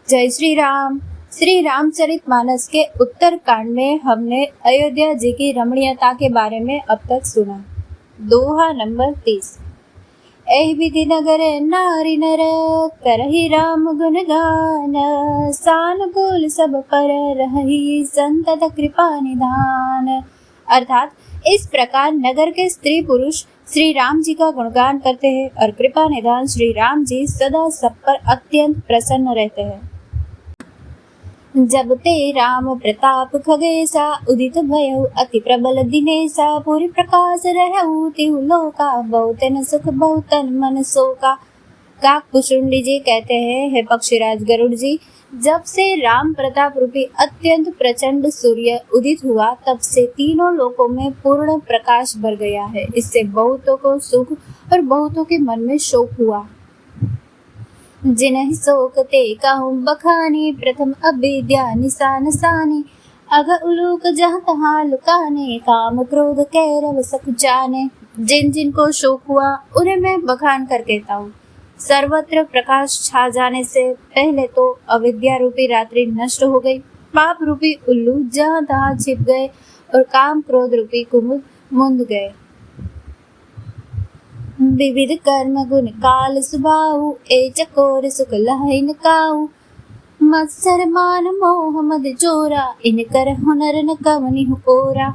जय श्री राम। श्री रामचरितमानस के उत्तर कांड में हमने अयोध्या जी की रमणीयता के बारे में अब तक सुना। दोहा नंबर 30। एहि विधि नगर नारी नर करहि राम गुण गान, सानुकूल सब पर रहि संतत कृपा निधान। अर्थात इस प्रकार नगर के स्त्री पुरुष श्री राम जी का गुणगान करते हैं और कृपा निधान श्री राम जी सदा सब पर अत्यंत प्रसन्न रहते हैं। जब ते राम प्रताप खगेसा, उदित भयउ अति प्रबल दिनेसा, पूरी प्रकाश रहउ तिहु लोका, बहुतन सुख बहुतन मन शोका। काकभूषुंडी जी कहते हैं, हे पक्षीराज गरुड़ जी, जब से राम प्रताप रूपी अत्यंत प्रचंड सूर्य उदित हुआ, तब से तीनों लोकों में पूर्ण प्रकाश भर गया है। इससे बहुतों को सुख और बहुतों के मन में शोक हुआ। जिनहि शोक ते कहूँ बखानी, प्रथम अविद्या निशान सानी, अग उलूक जहाँ तहाँ लुकाने, काम क्रोध कैरव सख जाने। जिन जिनको शोक हुआ उन्हें मैं बखान कर कहता हूँ। सर्वत्र प्रकाश छा जाने से पहले तो अविद्या रूपी रात्रि नष्ट हो गई, पाप रूपी उल्लू जहाँ तहाँ छिप गए और काम क्रोध रूपी कुमुद मुंद गए। विविध कर्म गुण काल सुबाहु, ए चकोर सुख लहि न काहू, मत्सर मान मोह मद चोरा, इन कर हुनर न कवनिहु ओरा।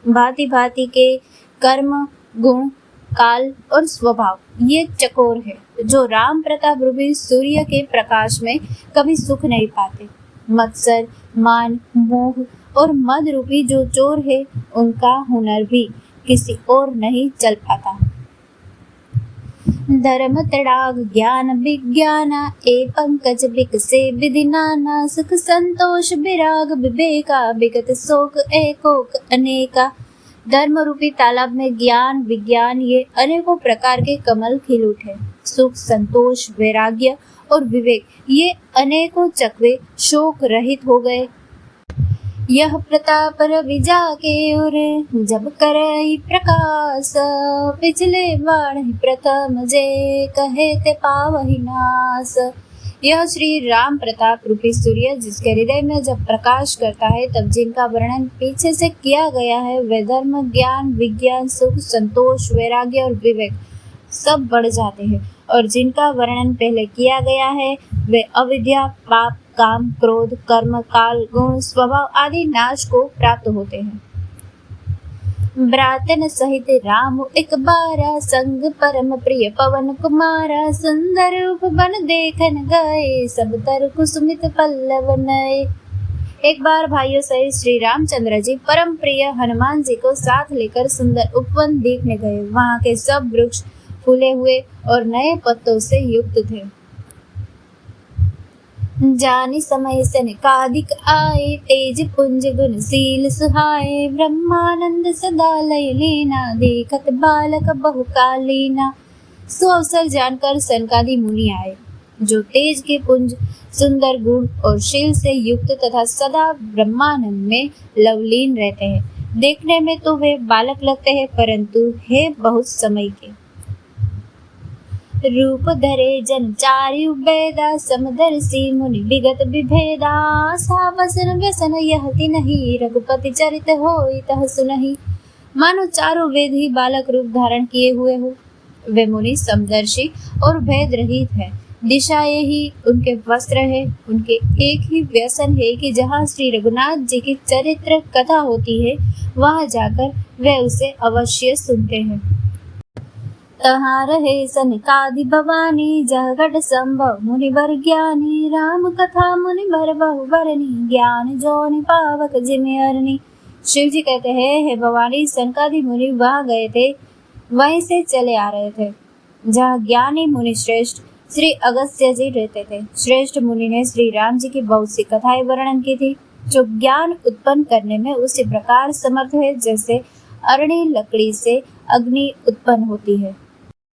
भांति भांति के कर्म गुण काल और स्वभाव ये चकोर है, जो राम प्रताप रूपी सूर्य के प्रकाश में कभी सुख नहीं पाते। मत्सर मान मोह और मद रूपी जो चोर है, उनका हुनर भी किसी और नहीं चल पाता। धर्म तड़ाग ज्ञान विज्ञाना, ए पंकज बिकसे विधि नाना, सुख संतोष विराग विवेका, विगत शोक एकोक अनेका। धर्म रूपी तालाब में ज्ञान विज्ञान ये अनेकों प्रकार के कमल खिल उठे। सुख संतोष वैराग्य और विवेक ये अनेकों चकवे शोक रहित हो गए। यह प्रताप रवि जाके उरे, जब करहि प्रकाश, पिछले बाढ़ प्रथम जे कहे ते पावहि नाश। यह श्री राम प्रताप रूपी सूर्य जिसके हृदय में जब प्रकाश करता है, तब जिनका वर्णन पीछे से किया गया है, वे धर्म ज्ञान विज्ञान सुख संतोष वैराग्य और विवेक सब बढ़ जाते हैं, और जिनका वर्णन पहले किया गया है, वे अविद्या पाप काम क्रोध कर्म काल गुण स्वभाव आदि नाश को प्राप्त होते हैं। ब्रातन सहित राम एक बारा, संग परम प्रिय पवन कुमारा, सुंदर रूप बन देखन गए, सब तर कुसुमित पल्लव नए। एक बार भाइयों सहित श्री रामचंद्र जी परम प्रिय हनुमान जी को साथ लेकर सुंदर उपवन देखने गए। वहाँ के सब वृक्ष फूले हुए और नए पत्तों से युक्त थे। जानी समय सनकादिक आए, तेज पुंज गुणशील सुहाए, ब्रह्मानंद सदा लय लीना, देखत बालक बहुकालीना। सो अवसर जानकर सनकादि मुनि आए, जो तेज के पुंज सुंदर गुण और शील से युक्त तथा सदा ब्रह्मानंद में लवलीन रहते हैं। देखने में तो वे बालक लगते हैं, परंतु है बहुत समय के। रूप धरे जन चारि उबेदा, समदर्शी मुनि विगत विभेदा, सावसन व्यसन यह तिनहि, रघुपति चरित होई तह सुनहि। मानो चारों वेद ही बालक रूप धारण किए हुए हो। वे मुनि समदर्शी और भेद रहित है। दिशाएं ही उनके वस्त्र है। उनके एक ही व्यसन है कि जहाँ श्री रघुनाथ जी की चरित्र कथा होती है, वहाँ जाकर वे उसे अवश्य सुनते हैं। तहाँ रहे सनकादि भवानी, जह घट संभव मुनि बर ज्ञानी, राम कथा मुनि बर बहु बरनी, ज्ञान जोनि पावक जिमि अरनी। शिव जी कहते हैं, हे भवानी, सनकादि मुनि वहाँ गए थे, वहीं से चले आ रहे थे जहाँ ज्ञानी मुनि श्रेष्ठ श्री अगस्त्य जी रहते थे। श्रेष्ठ मुनि ने श्री राम जी की बहुत सी कथाएं वर्णन की थी, जो ज्ञान उत्पन्न करने में उसी प्रकार समर्थ है जैसे अरणी लकड़ी से अग्नि उत्पन्न होती है।